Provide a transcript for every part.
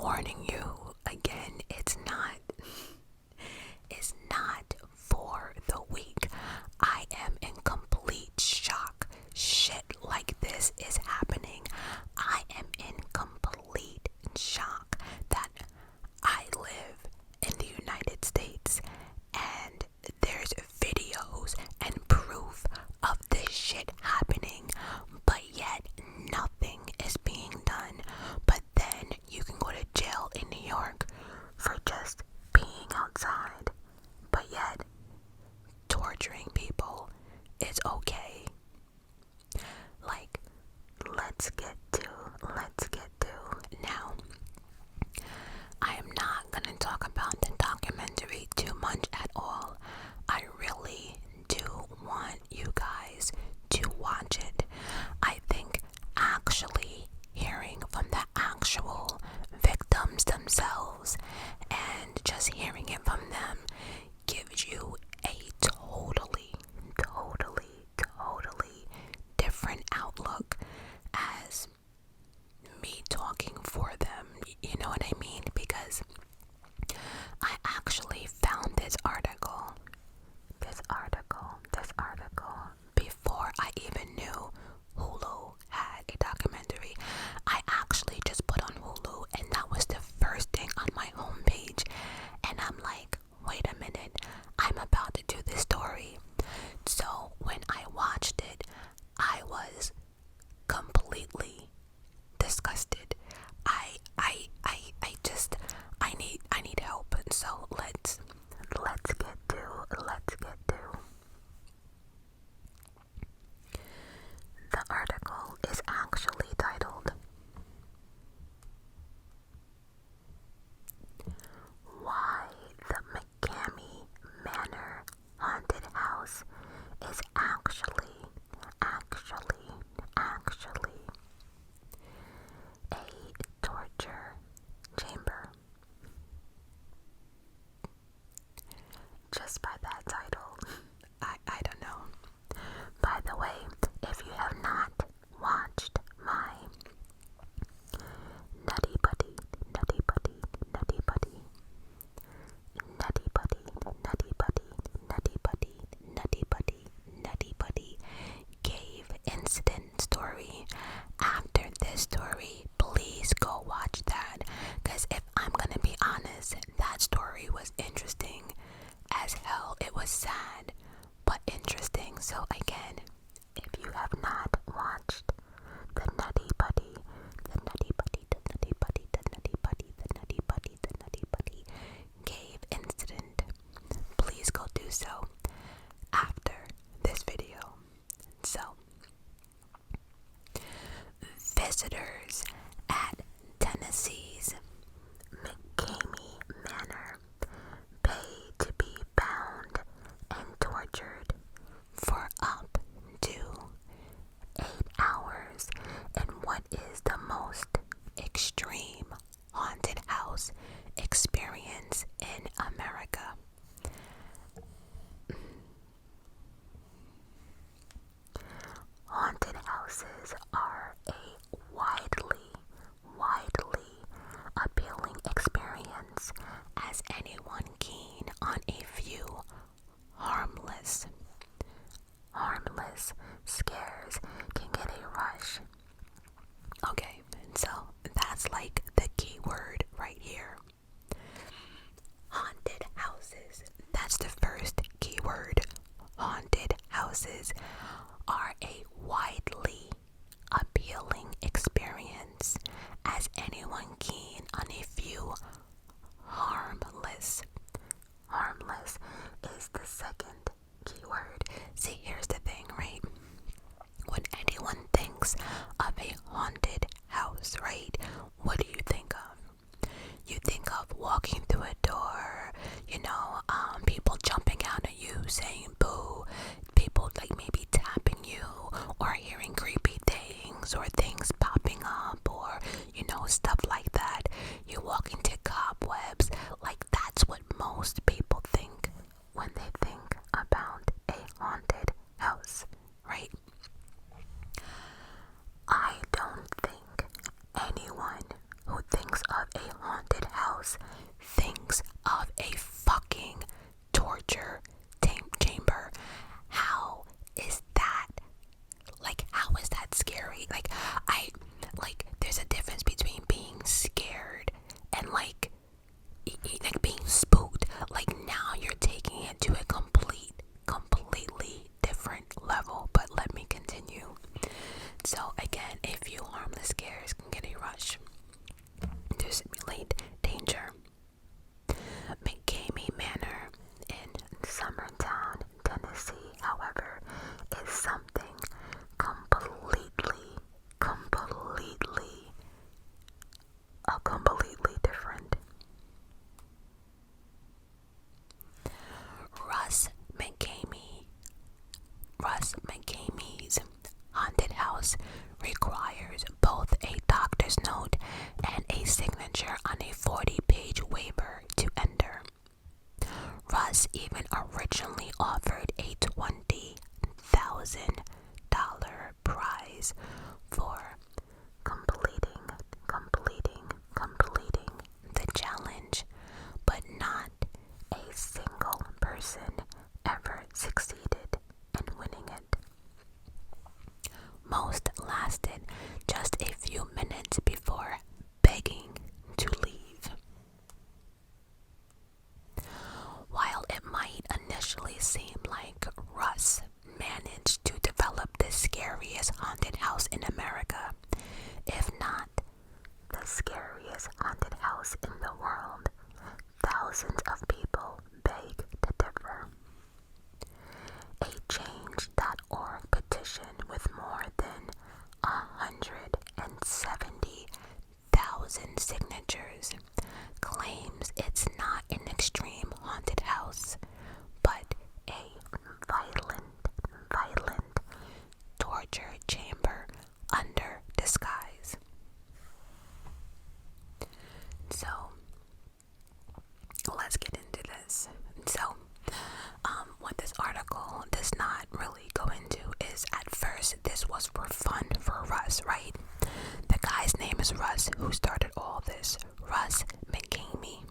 warning you again, it's not for the weak. I am in complete shock. Shit like this is happening. I am in complete shock that I live in the United States and there's videos and proof of this shit happening, but yet nothing is being done. But then you can go to jail in New York for just being outside, but yet torturing people is okay. Like, let's get to now. I am not gonna talk about the documentary too much at all. I really do want you guys to watch it. I think actually hearing from the actual victims themselves and just hearing it from them gives you a totally different outlook as me talking for them. You know what I mean? Because I actually found this article before I even knew Hulu had a documentary. I actually just put on Hulu and that was the first thing on my homepage, and I'm like, wait a minute, I'm about to do this story. So when I watched it, I was completely disgusted. I need help. So let's get to the article. Is actually titled "Why the McKamey Manor Haunted House is actually a torture chamber." Just by that title, I don't know. By the way, if you have not watched my Nutty Buddy cave incident story, after this story, please go watch that. Because if I'm gonna be honest, that story was interesting as hell. It was sad, but interesting. So again, if you have not watched the Nutty Buddy cave incident, please go do so after this video. So, visitors at Tennessee's McKamey Manor pay to be bound and tortured for up to 8 hours in what is the most extreme haunted house experience in America. Haunted houses are a widely appealing experience, as anyone keen on a few harmless scares can get a rush. Okay, so that's like the key word right here. Haunted houses. That's the first key word. Haunted houses are a widely appealing experience, as anyone keen on a few harmless. Harmless is the second keyword. See, here's the thing, right? When anyone thinks of a haunted house, right, what do you think of? You think of walking through a door, people jumping out at you saying boo, people like maybe tapping you, ghost lasted just a few minutes before begging to leave. While it might initially seem like Russ managed to develop the scariest haunted house in America, if not the scariest haunted house in the world, thousands of people beg to differ. A Change.org petition with more than 170,000 signatures claims it's not an extreme haunted house, but a violent torture chamber under disguise. So, let's get into this. So, what this article does not really go into is, at first, this was for fun for Russ, right? The guy's name is Russ, who started all this, Russ McKamey.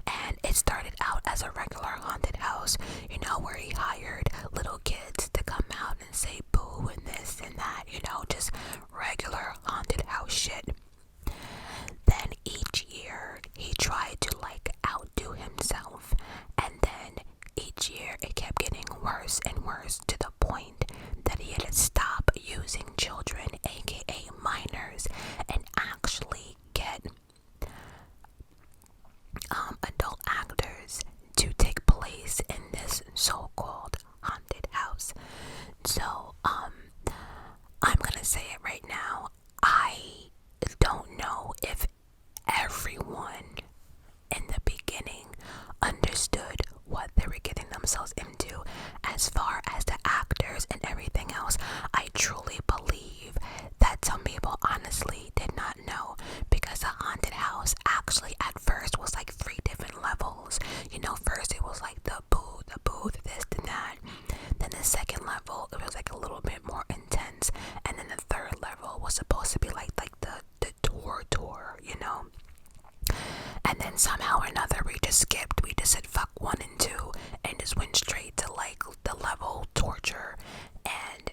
And it started out as a regular haunted house, you know, where he hired little kids to come out and say boo and this and that, you know, just regular haunted house shit. Then each year he tried to outdo himself, and then each year it kept getting worse and worse to the point that he had to stop using children, aka minors, and actually get adult actors to take place in this so-called haunted house. So I'm gonna say it right now, I don't know if everyone in the beginning understood what they were getting themselves into as far as the actors and everything else. I truly believe that some people honestly did not know, because the haunted house actually at first was 3 different levels. You know, first it was the booth, this and that. Then the second level, it was a little bit more intense, and then the third level was supposed to be the tour, you know. And then somehow or another we just skipped. We just said fuck 1 and 2 and just went straight to the level torture. And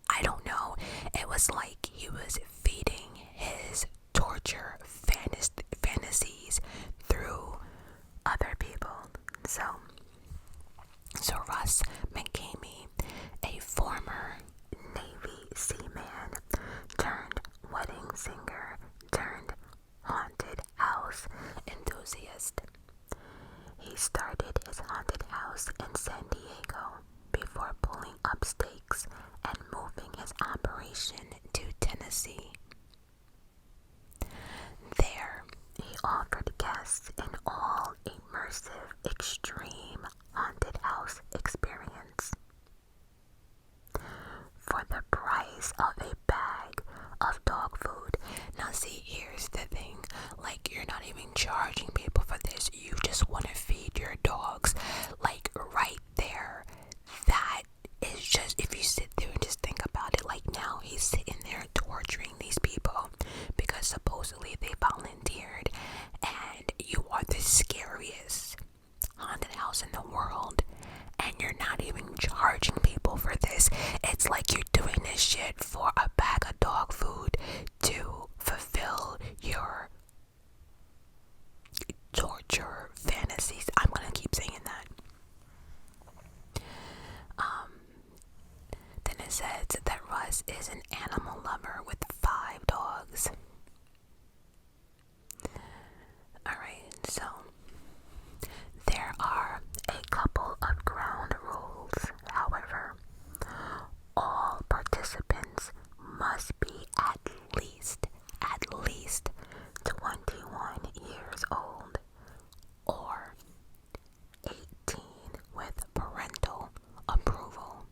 I don't know, it was like he was feeding his torture fantasies through other people. So Russ McKamey, a former Navy seaman turned wedding singer turned haunted house enthusiast. He started his haunted house in San Diego before pulling up stakes and moving his operation to Tennessee. There, he offered guests an all-immersive, extreme haunted house experience. For the price of a bag of dog food. Now see, here's the thing, you're not even charging people for this, you just want to feed your dogs. Right there, that is just, if you sit there and just think about it, now he's sitting there torturing these people because supposedly they volunteered, and you are the scariest haunted house in the world, and you're not even charging people for this. It's like you're doing this shit for a bag of dog food to fulfill your torture fantasies. I'm gonna keep saying that. Then it says that Russ is an animal lover with 5 dogs. Alright, so there are a couple of ground rules, however. All participants must be at least 21 years old or 18 with parental approval.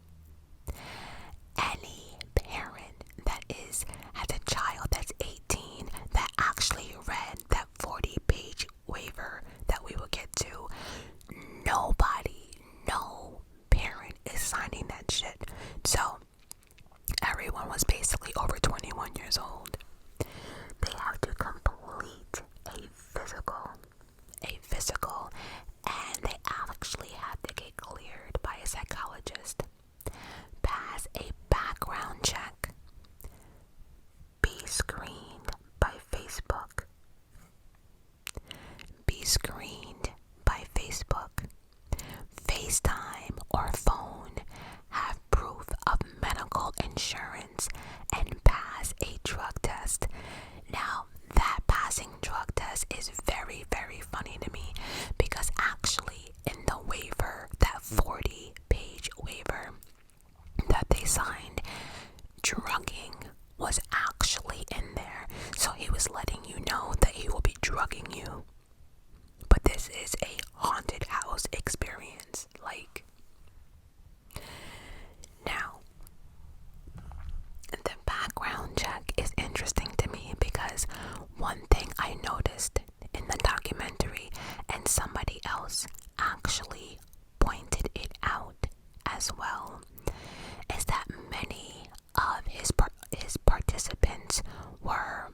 Any parent that has a child that's 18 that actually read that 40-page waiver that we will get to, no parent is signing that shit. So everyone was basically over 21 years old. They have to complete a physical, and they actually have to get cleared by a psychologist, pass a background drugging was actually in there. So he was letting you know that he will be drugging you. But this is a haunted house experience. Like, now, the background check is interesting to me because one thing I noticed in the documentary, and somebody else actually pointed it out as well, is that many of his participants were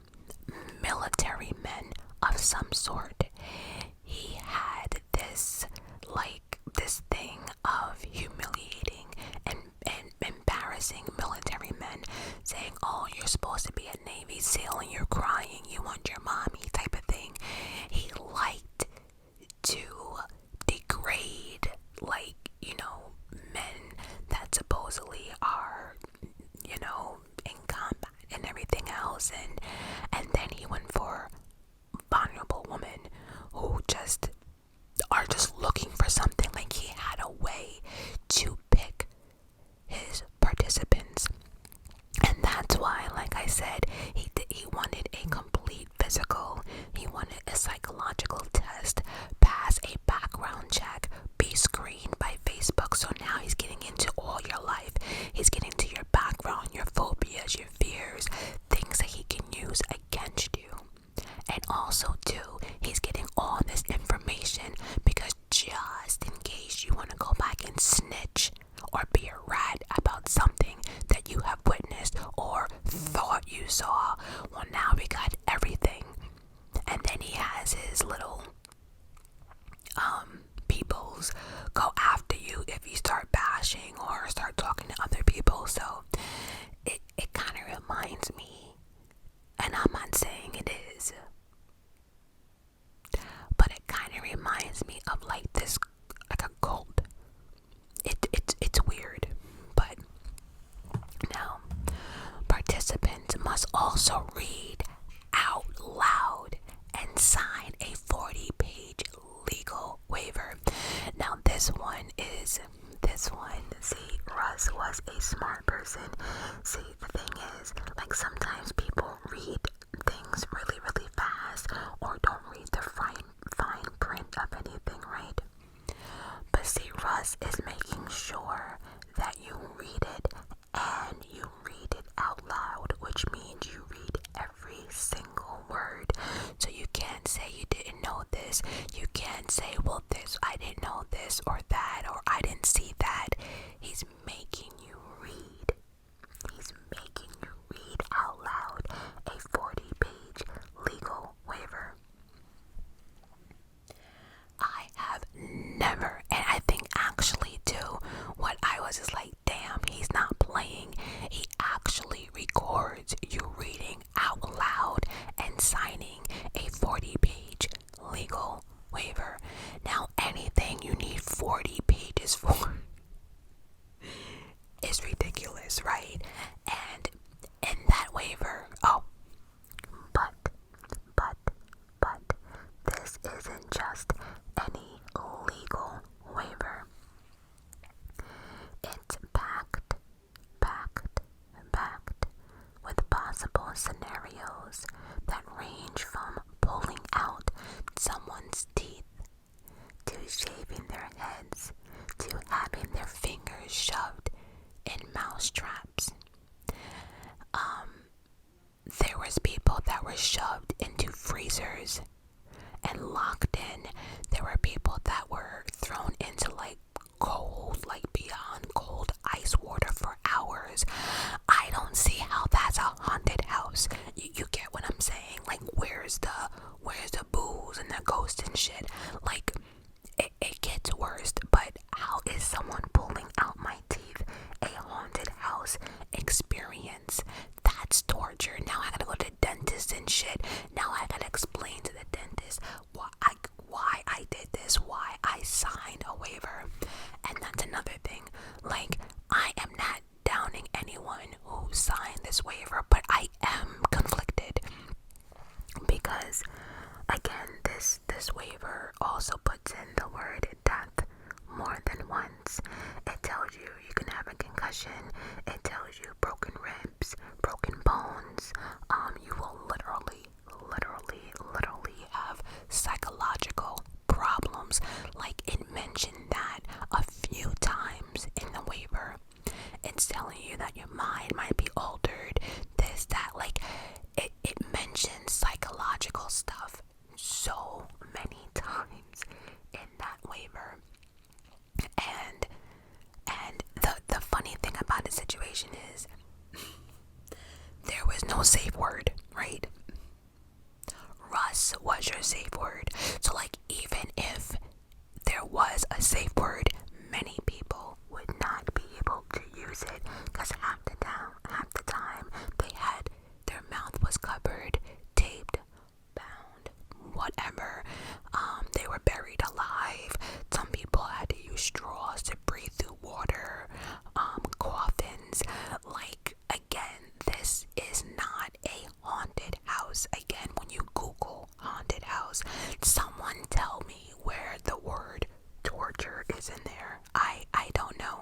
military men of some sort. He had this thing of humiliating and embarrassing military men, saying, oh, you're supposed to be a Navy SEAL and you're crying, you want your mommy, type of thing. He liked to degrade, men that supposedly are, in combat and everything else, and then he went for vulnerable women who are just looking for something. Like, he had a way to pick his participants, and that's why, like I said, he wanted a complete physical, he wanted a psychological test, pass a background check, be screened by Facebook. So now he's getting into all your life, he's getting to your background, your phobias, your fears, things that he can use against you. And also too, he's getting all this information because just in case you want to go back and snitch or be a rat about something that you have witnessed or thought you saw, well, now we got everything. And then he has his little peoples go after you if you start bashing or start talking to other people. So it kind of reminds me, and I'm not saying it is, but it kind of reminds me of like a cult. It's weird. But now, participants must also read out loud and sign a 40-page legal waiver. Now see, Russ was a smart person. See, the thing is, like, sometimes people read things really, really fast or don't read the fine print of anything, right? But see, Russ is making sure that you read it and you read it out loud, which means you read every single word. So you can't say you didn't know this. You can't say, well, I didn't know this or that, or I didn't see that. He's making you read. He's making you read out loud a 40-page legal waiver. I have never, and I think actually too, what I was is like, damn, he's not playing. He actually records you reading out loud and signing a 40-page legal waiver. Now, anything you need 40 pages for is ridiculous, right? And in that waiver, but this isn't just any legal waiver. It's packed with possible scenarios that range from pulling out someone's teeth, to shaving their heads, to having their fingers shoved in mouse traps. There was people that were shoved into freezers and locked in. There were people that were thrown into like cold, like beyond cold ice water for hours. I don't see how that's a haunted house. You get what I'm saying? Like, where's the booze and the ghosts and shit? Like, it gets worse. But how is someone pulling out my teeth a haunted house experience? That's torture. Now I gotta go to the dentist and shit. Now I gotta explain to the dentist why I did this, why I signed a waiver. And that's another thing. Like, I am not downing anyone who signed this waiver, but I am conflicted because, again, this waiver also puts in the word death more than once. It tells you you can have a concussion. It tells you broken ribs. your mind might be altered, this, that, like, it mentions psychological stuff so many times in that waiver. And the funny thing about the situation is there was no safe word, right? Russ was your safe word. So like, even if there was a safe word, many people would not be able to use it because half the time they had their mouth was covered, taped, bound, whatever. They were buried alive. Some people had to use straws to breathe through water, coffins. Like, again, this is not a haunted house. Again, when you Google haunted house, someone tell me where the word torture is in there. I don't know.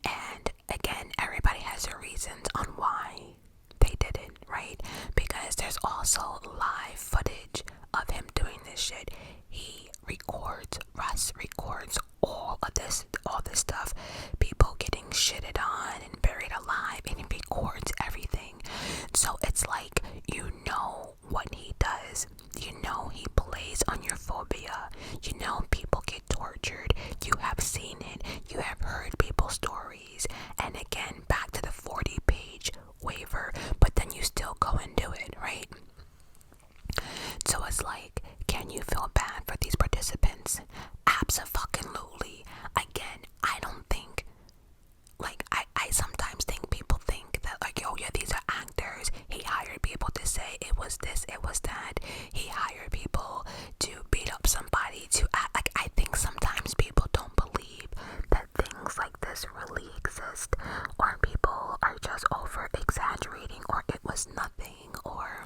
And again, everybody has their reasons on why they did it, right? Because there's also live footage of him doing this shit. Russ records all this stuff, people getting shitted on and buried alive, and he records everything. So it's like, you know what he does. You know he plays on your phobia. You know people get tortured. You have seen it. You have heard people's stories. And again, back to the 40-page waiver, but then you still go and do it, right? So it's like, can you feel bad for these participants? Abso-fucking-lutely. Again, I don't think, like, I sometimes think people think that, like, oh yeah, these are actors. He hired people to say it was this, it was that. He hired people to beat up somebody, to act. Like, I think sometimes people don't believe that things like this really exist, or people are just over exaggerating, or it was nothing, or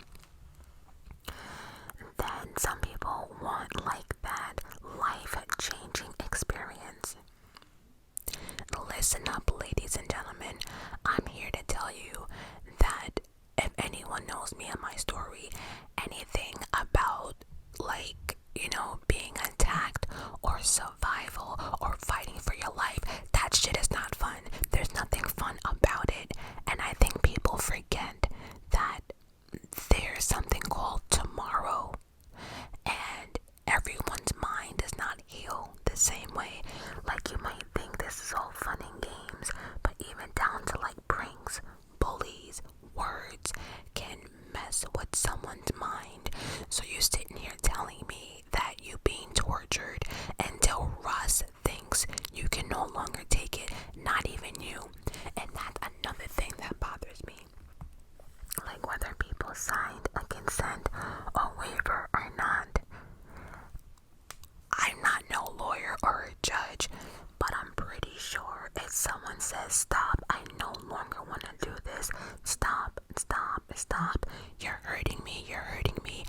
then some people want like that life-changing experience. Listen up, ladies and gentlemen. I'm here to tell you that if anyone knows me and my story, anything about, like, you know, being attacked or survival or fighting for your life, that shit is not fun. There's nothing fun about it. And I think people forget that there's something called tomorrow, and everyone's mind does not heal the same way. Like, you might think this is all fun and games, but even down to like pranks, bullies, words can mess with someone's mind. So you're sitting here telling me that you being tortured until Russ thinks you can no longer take it, not even you. And that's another thing that bothers me. Like, whether people signed a consent or waiver or not. I'm not no lawyer or a judge, but I'm pretty sure if someone says, stop, I no longer want to do this, stop, you're hurting me.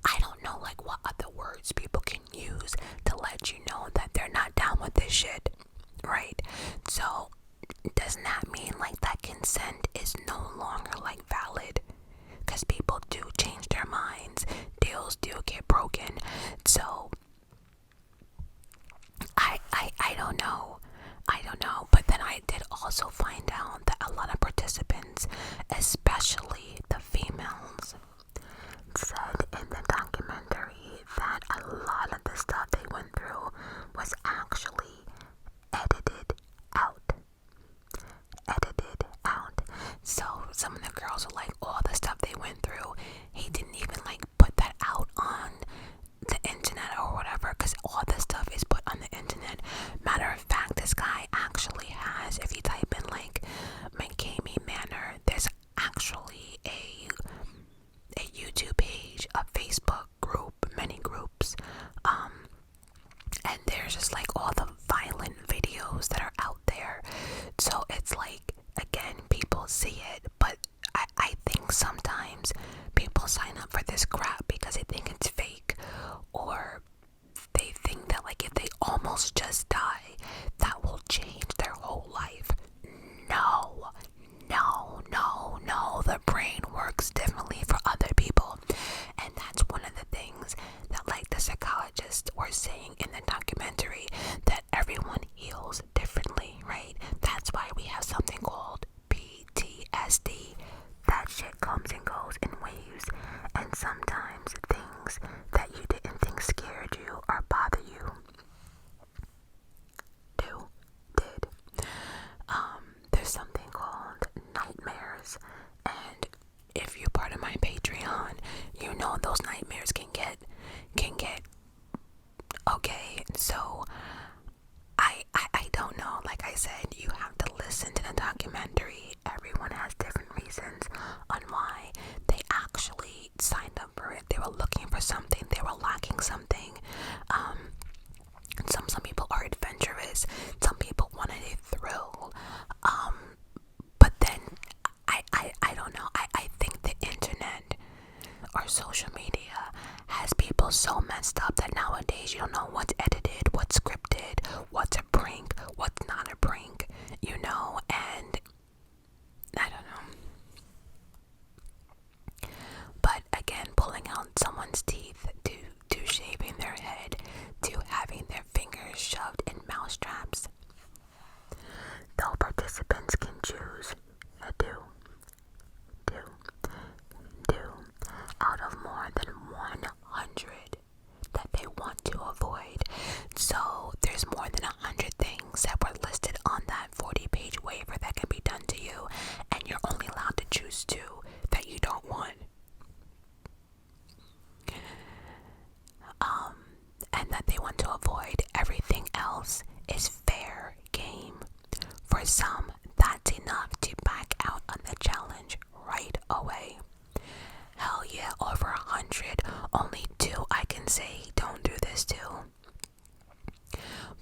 I don't know, like, what other words people can use to let you know that they're not down with this shit, right? So, doesn't that mean, like, that consent is no longer, like, valid? Because people do change their minds, deals do get broken. So I don't know, but then I did also find out that a lot of participants, especially the females, said in the documentary that a lot of the stuff they went through was actually edited out. So some of the girls are like, all the stuff they went through, he didn't even like put that out on the internet or whatever, because all this stuff is put on the internet. Matter of fact, this guy actually has, if you type in like McKamey Manor, there's actually a YouTube page, a Facebook group, many groups, and there's just like all the violent videos that are out there. So it's like, again, people see it, but I think sometimes people sign up for this crap because they think it's fake, or they think that, like, if they almost just die, that will change their whole life. No, the brain works differently for other people, and that's one of the things that, like, the psychologists were saying in the documentary, that everyone heals differently, right? That's why we have days you don't know what's edited, what's scripted, what's a prank, what's not a prank, and I don't know. But again, pulling out someone's teeth, to shaving their head, to having their fingers shoved in mousetraps. Though participants can choose a do out of more than 100 that they want to avoid. So there's more than 100 things that were listed on that 40-page waiver that can be done to you, and you're only allowed to choose 2 that you don't want. And that they want to avoid. Everything else is fair game. For some, that's enough to back out on the challenge right away. Hell yeah, over 100, only 2 I can say don't do this to.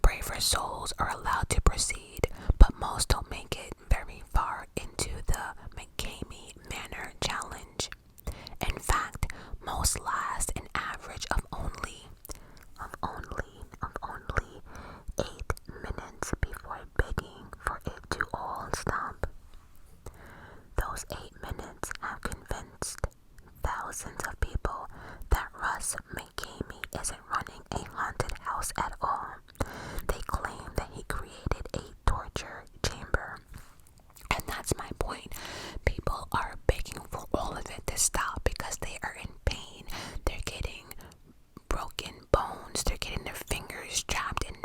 Braver souls are allowed to proceed, but most don't make it very far into the McKamey Manor challenge. In fact, most last an average of only 8 minutes before begging for it to all stop. Those 8 minutes have convinced thousands of people that Russ McKamey isn't running a haunted house at all. They claim that he created a torture chamber. And that's my point. People are begging for all of it to stop because they are in pain. They're getting broken bones. They're getting their fingers trapped in.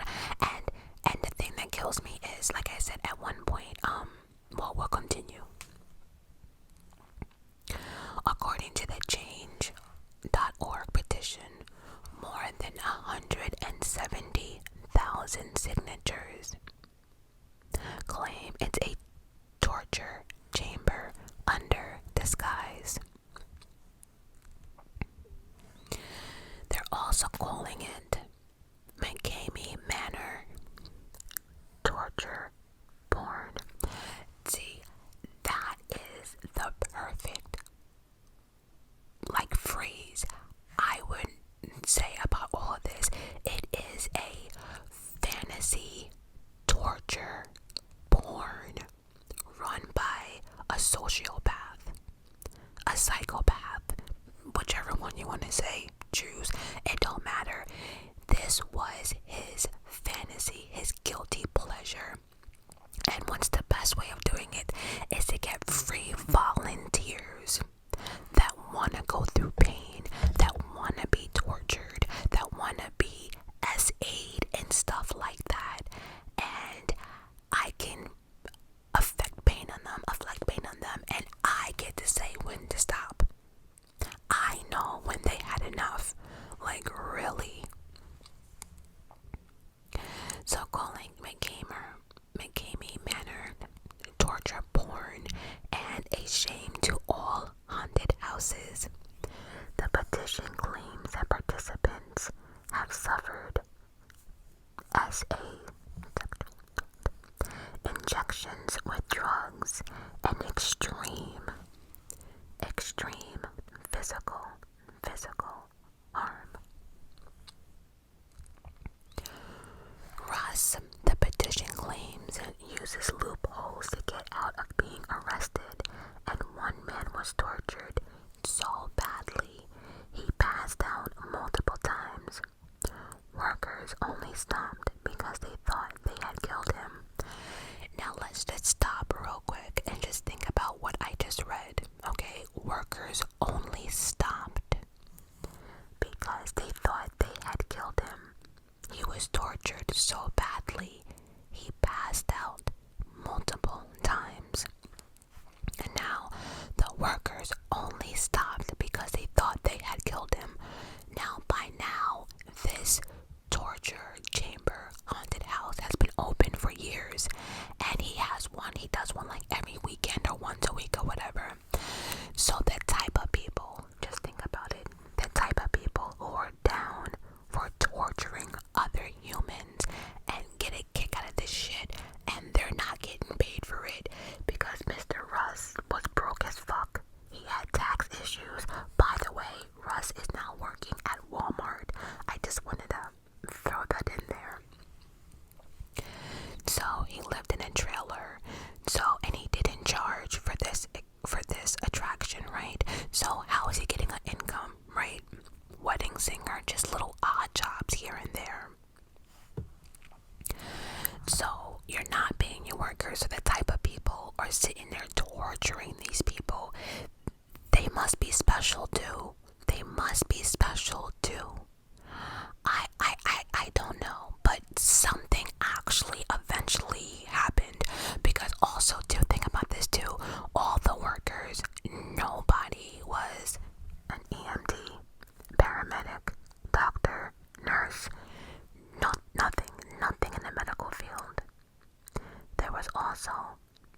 And the thing that kills me is, like I said at one point, we'll continue. According to the change.org petition, more than 170,000 signatures claim it's a torture chamber under disguise. They're also calling it McKamey Manor torture porn. See, that is the perfect phrase I would say about all of this. It is a fantasy torture porn run by a sociopath, a psychopath, whichever one you want to say, choose. It don't matter. This was his fantasy, his guilty pleasure. And what's the best way of doing it is to get free volunteers that want to go through pain, that want to be tortured, that want to be SA'd and stuff like that. And I can affect pain on them, and I get to say when to stop. I know when they had enough. Really. So calling McKamey Manor torture porn and a shame to all haunted houses. The petition claims that participants have suffered SA injections with drugs and extreme physical harm. Russ, the petition claims, uses loopholes to get out of being arrested, and one man was tortured so badly he passed out multiple times. Workers only stopped because they thought they had killed him. Now let's just stop real quick and just think about what I just read, okay? Workers only stopped because they thought they had killed him. He was tortured so badly he passed out multiple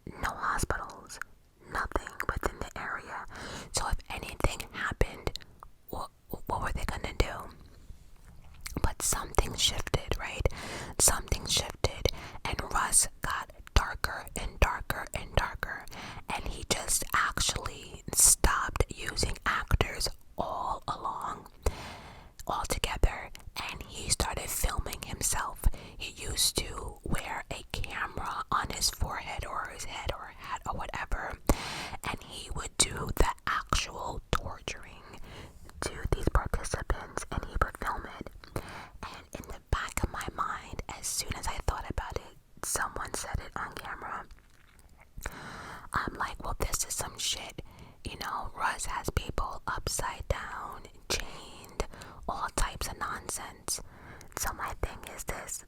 no hospitals, nothing within the area. So if anything happened, what were they gonna do? But something shifted, right? Something shifted, and Russ got darker and darker and darker, and he just actually stopped using actors all along, altogether, and he started filming himself. He used to wear a camera on his forehead or his head or hat or whatever, and he would do the actual torturing to these participants, and he would film it. And in the back of my mind, as soon as I thought about it, someone said it on camera. I'm like, well, this is some shit. You know, Russ has people upside down, chained, all types of nonsense. So my thing is this: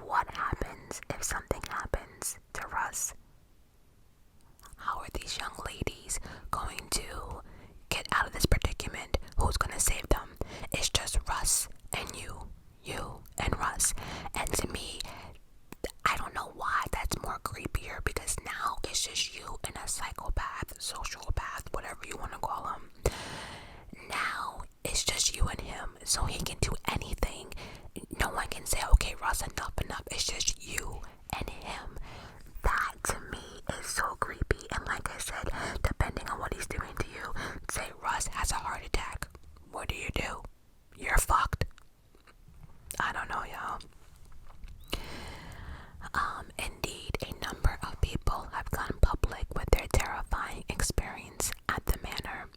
what happens if something happens to Russ? How are these young ladies going to get out of this predicament? Who's going to save them? It's just Russ and you and Russ. And to me, I don't know why that's more creepier, because now it's just you and a psychopath, sociopath, whatever you want to call him. Now it's just you and him, so he can do anything. No one can say, okay, Russ, enough. It's just you and him. That to me is so creepy. And like I said, depending on what he's doing to you, say Russ has a heart attack, what do? You're fucked. I don't know, y'all. Indeed, a number of people have gone public with their terrifying experience at the Manor.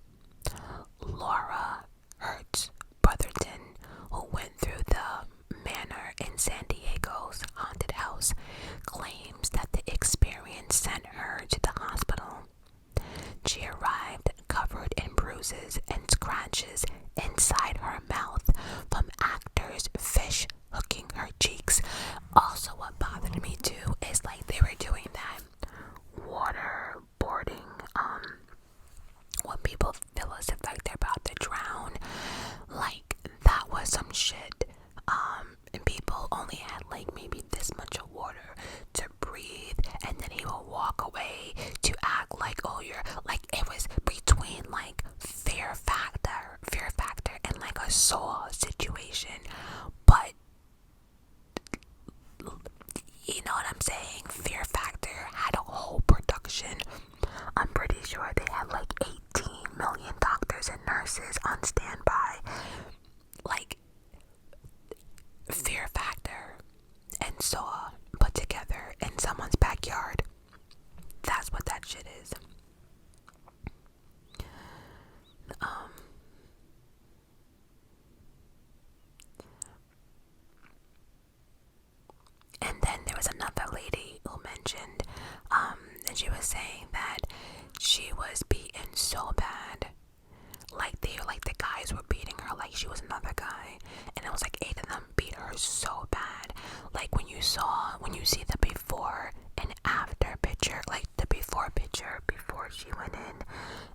Laura Hertz Brotherton, who went through the Manor in San Diego's haunted house, claims that the experience sent her to the hospital. She arrived covered in bruises and scratches inside her mouth from actors fish hooking her cheeks. Also, what bothered me too is like they were doing that waterboarding, when people feel as if like they're about to drown. Like, that was some shit. And people only had like maybe this much of water to breathe, and then he will walk away to act like, oh, you're like, it was between like fear factor and like a Saw situation. But you know what I'm saying? Fear Factor had a whole production. I'm pretty sure they had like 18 million doctors and nurses on standby. Like, Fear Factor and Saw put together in someone's backyard. That's what that shit is. And then there was another lady who mentioned, and she was saying that she was beaten so bad, like the guys were beating her like she was another guy, and it was like 8 of them beat her so bad. Like when you see the before and after picture, like the before picture before she went in,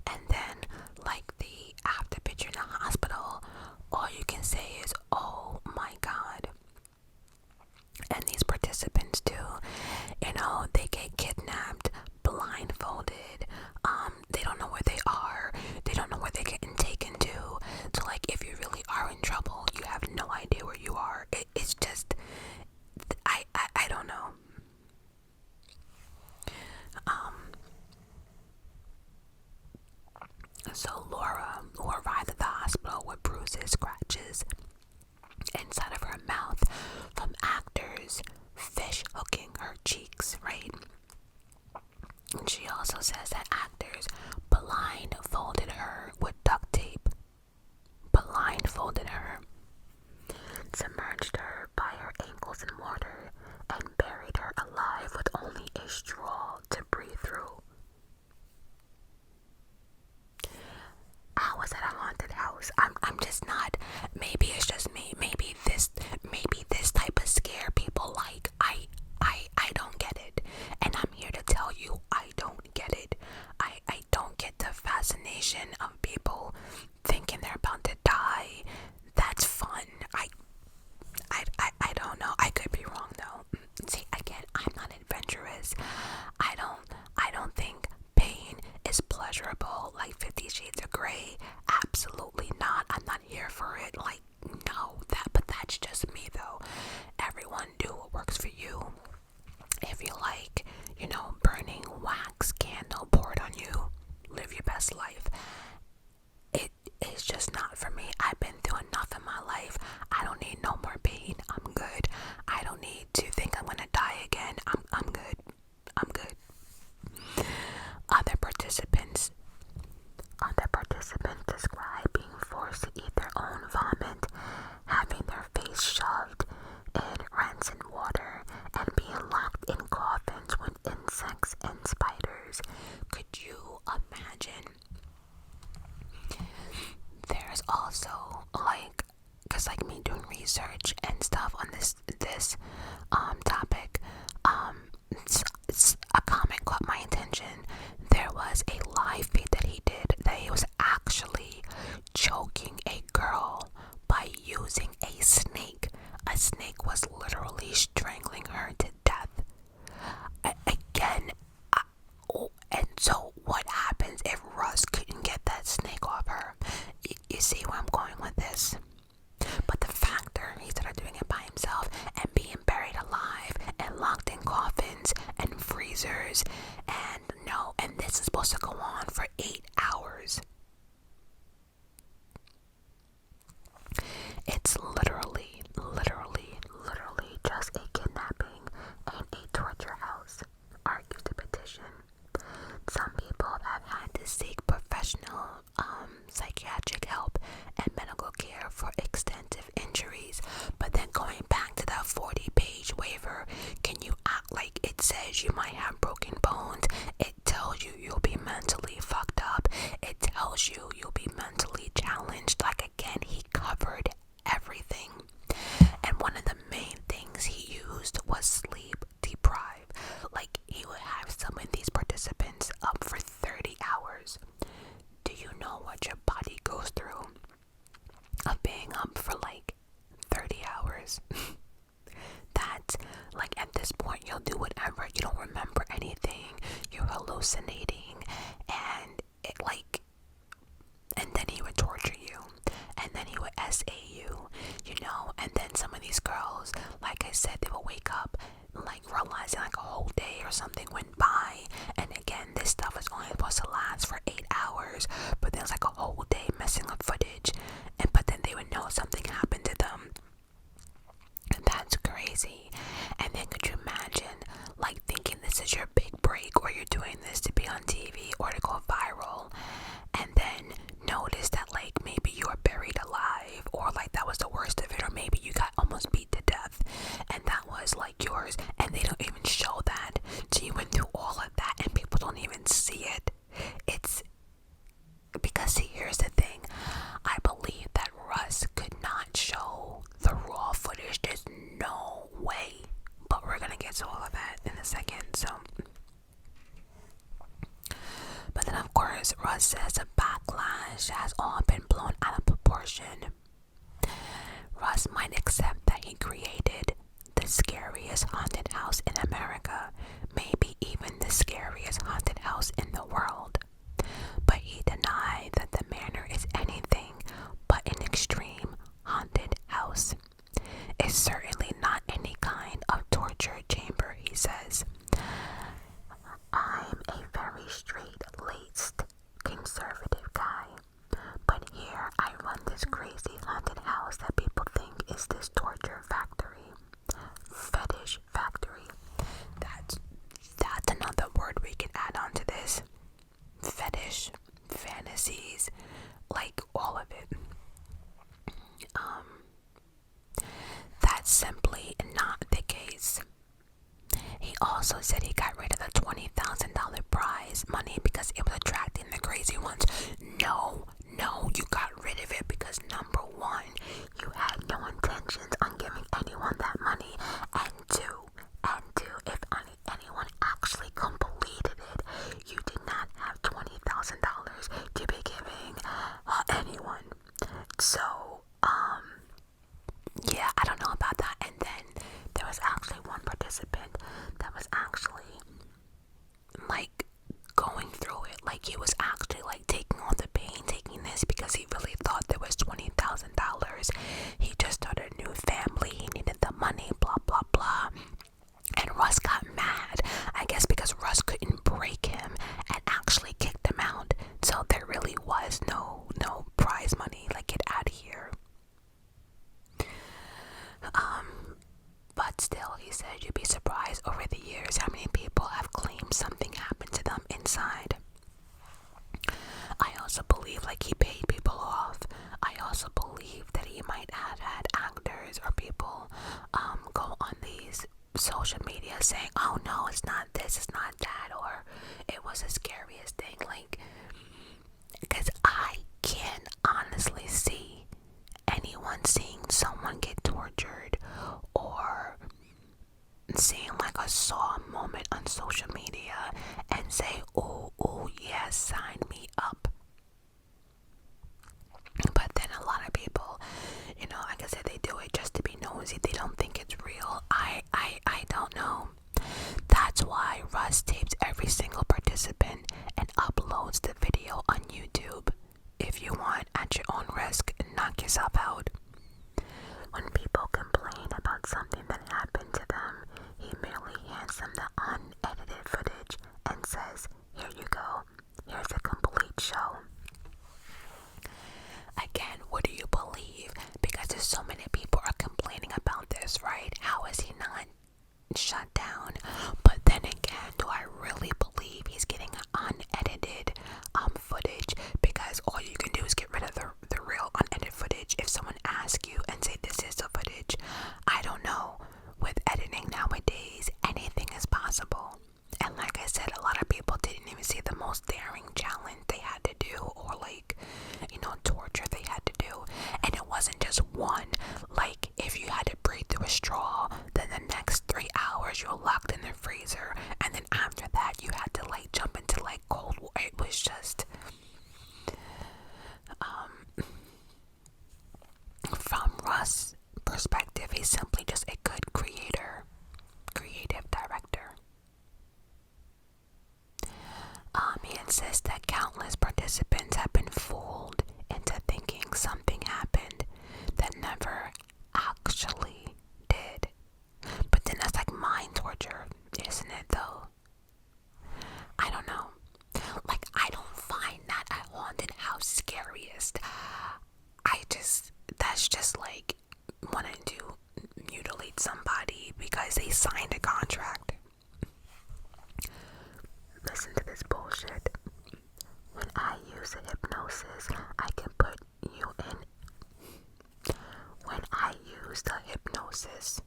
and then like the after picture in the hospital, all you can say is, oh my God. And these participants too, you know, they get kidnapped, blindfolded, they don't know where they are, they don't know where they're getting taken to. So like, if you really are in trouble, you have no idea where you are. It's just, I don't know. So Laura, who arrived at the hospital with bruises, scratches inside of her mouth from actors fish hooking her cheeks, right? And she also says that actors blindfolded her with duct tape, submerged her by her ankles in water, and buried her alive with only a straw to breathe through. How was that a haunted house? I'm just not. Maybe it's just me. Maybe this type of scare people like. I don't get it, and I'm here to tell you I don't get it. I don't get the fascination of people thinking they're about to die. That's fun. I don't know. I could be wrong though. See, again, I'm not adventurous. I shades of gray. Absolutely not. I'm not here for it. Like, no, but that's just me though. Everyone do what works for you. If you like, burning wax candle poured on you, live your best life. It is just not for me. I've been through enough in my life. I don't need no more pain. I'm good. I don't need to think I'm gonna die again. I'm good. I'm good. Other participants describe being forced to eat their own vomit, having their face shoved in rancid water, and being locked in coffins with insects and spiders. Could you imagine? There's also because me doing research and stuff on this topic, a comment caught my attention. There was a live feed that he did that he was actually choking a girl by using a snake. A snake was literally strangling her to death. And so what happens if Russ couldn't get that snake off her? You see where I'm going with this? But the factor, he started doing it by himself and being buried alive and locked in coffins and freezers, and this is supposed to go on for 8 hours. It's literally just a kidnapping and a torture house, argues the petition. Some people have had to seek professional psychiatric help and medical care for extensive injuries, but then going back to that 40-page waiver, can you act like it says you might have broken bones? It tells you you'll be mentally fucked up. It tells you you'll be mentally challenged. Again, he covered everything. And one of the main things he used was sleep deprived. He would have some of these participants up for 30 hours. Do you know what your body goes through of being up for 30 hours? That's at this point, you'll do whatever. You don't remember anything. You're hallucinating, and and then he would torture you, and then he would SA you, and then some of these girls, like I said, they will wake up realizing a whole day or something went by, and again, this stuff is only supposed to last for 8 hours, but there's a whole day messing up footage, but then they would know something happened to them. And that's crazy. And then could you imagine thinking this is your big break, or you're doing this to be on TV or to go viral, and then notice that maybe you are buried alive, or that was the worst of it, or maybe you got almost beat to death and that was yours, and they don't even show that. So you went through all of that and people don't even see it. It's because, see, here's the thing. I believe that Russ could not show the raw footage. There's no way. But we're gonna get to all of that in a second. But then of course Russ says the backlash has all been blown out of proportion. Russ might accept that he created the scariest haunted house in America, maybe even the scariest haunted house in the world. But he denied that the Manor is anything but an extreme haunted house. It's certainly not any kind of torture chamber, he says. I'm a very straight-laced, conservative guy, but here I run this crazy haunted house that people think is this torture factory, fetish factory. That's another word we can add on to this. Fetish, fantasies, all of it. That's simply not the case. He also said he got rid of the $20,000 prize money because it was attracting the crazy ones. No, you got rid of it because number one, you had no intentions on giving anyone that money, and two, if anyone actually completed it, you did not have $20,000 to be giving anyone. So, yeah, I don't know about that. And then there was actually one participant that was actually going through it. He was actually taking all the pain this because he really thought there was $20,000. He just started a new family. He needed the money, blah, blah, blah. And Russ got mad, I guess because Russ couldn't break him and actually kicked him out. So there really was no prize money, like, get out of here. But still, he said you'd be surprised over the years how many people have claimed something happened to them inside. I also believe, like, he paid people off. I also believe that he might have had actors or people go on these social media saying, oh no, it's not this, it's not that, or it was the scariest thing. Like, because I can honestly see anyone seeing someone get tortured or seeing like a Saw moment on social media and say, oh yeah, sign me up. But then a lot of people, like I said, they do it just to be nosy. They don't think it's real. I don't know. That's why Russ tapes every single participant and uploads the video on YouTube. If you want, at your own risk, knock yourself out. When people complain about something that happened to them, he merely hands them the unedited footage and says, here you go, here's a complete show. Again, what do you believe? Because there's so many people are complaining about this, right? How is he not shut down? But then again, do I really believe he's getting unedited footage? Because all you can do is get rid of the real unedited footage. If someone asks you and say this is the footage, I don't know. With editing nowadays, anything is possible. And like I said, a lot of people didn't even see the most daring challenge they had to do, or torture they had to do. And it wasn't just one. Like, if you had to breathe through a straw, then the next 3 hours you're locked in the freezer, and then after that you had to jump into cold water. It was just from Russ' perspective, he's simply just a good creative director. He insists that countless participants have been fooled into thinking something happened that never actually did. But then that's like mind torture, isn't it though? I don't know. I don't find that a haunted house scariest. That's just like wanting to mutilate somebody because they signed a contract. Listen to this bullshit. When I use a hypnosis, I can put you in. When I use the hypnosis,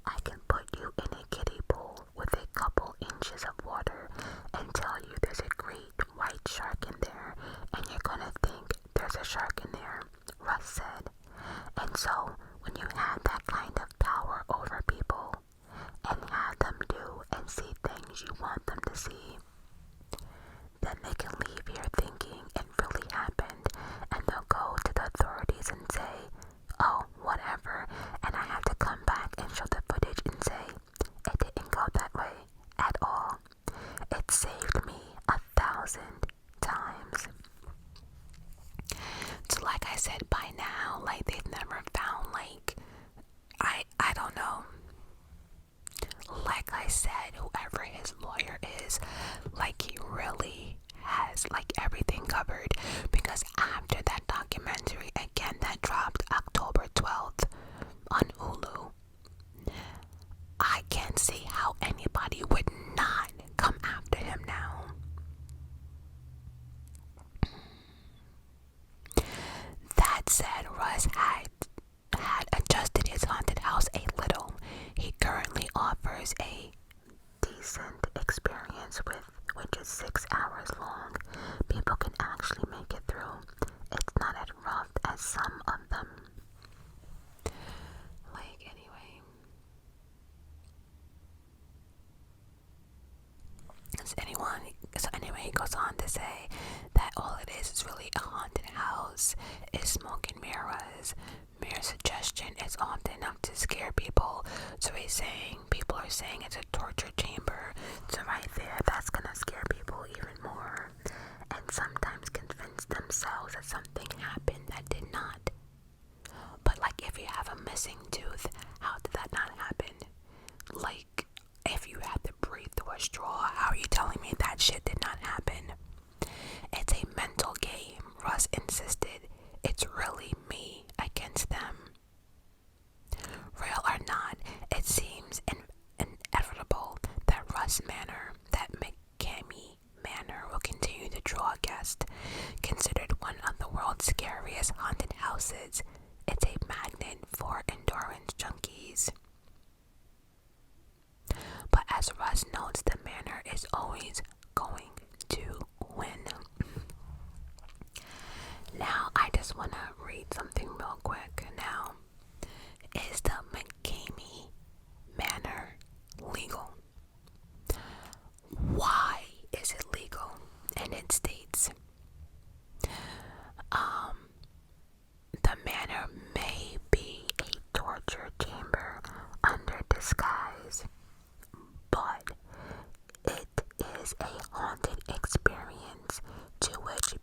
I can put you in a kiddie pool with a couple inches of water and tell you there's a great white shark in there, and you're gonna think there's a shark in there, Russ said. And so, when you have that kind of power over people and have them do and see things you want them to see, then they can leave here thinking it really happened, and they'll go to the authorities and say, oh, whatever, and I have to come back and show the footage and say, it didn't go that way at all. It saved me 1,000 times. So like I said, by now, they've never found, I don't know. Like I said, whoever his lawyer is, he really has, everything covered. Because after that documentary, again, that dropped October 12th on Hulu, I can't see how anybody would not come after him now. That said, Russ had adjusted his haunted house a little. He currently offers a decent experience which is 6 hours long. People can actually make it through. It's not as rough as some of them. Anyway, he goes on to say that all it is really a haunted house. It's smoke and mirrors. Mere suggestion is often enough to scare people. So people are saying it's a torture chamber. So right there, that's gonna scare people even more. And sometimes convince them notorious haunted houses. It's a magnet for endurance junkies. But as Russ notes, the Manor is always going to win. Now, I just want to read something real quick. Now, is the McKamey Manor legal? Why is it legal? And it states, the Manor may be a torture chamber under disguise, but it is a haunted experience to which